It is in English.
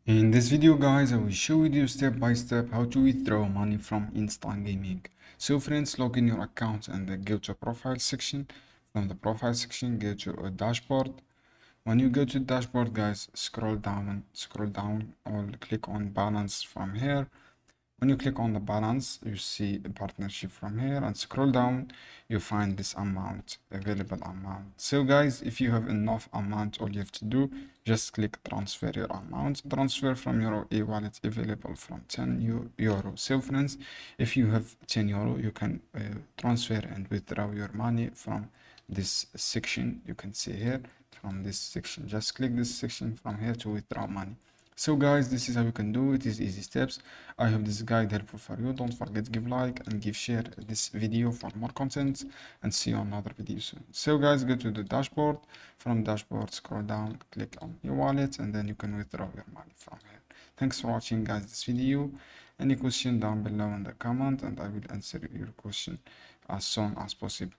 In this video guys, I will show you step by step how to withdraw money from Instant Gaming. So friends, log in your account and then go to profile section. From the profile section, go to a dashboard. When you go to dashboard guys, scroll down or click on balance from here. When you click on the balance, you see a partnership from here and scroll down, you find this amount, available amount. So guys, if you have enough amount, all you have to do, just click transfer your amount, transfer from your e-wallet available from 10 euro. So friends, if you have 10 euro, you can transfer and withdraw your money from this section. You can see here from this section, just click this section from here to withdraw money. So guys, this is how you can do it. Is easy steps. I hope this guide helpful for you. Don't forget to give like and give share this video for more content, and see you on another video soon. So guys, go to the dashboard. From dashboard, scroll down, click on your wallet, and then you can withdraw your money from here. Thanks for watching guys this video. Any question down below in the comment, and I will answer your question as soon as possible.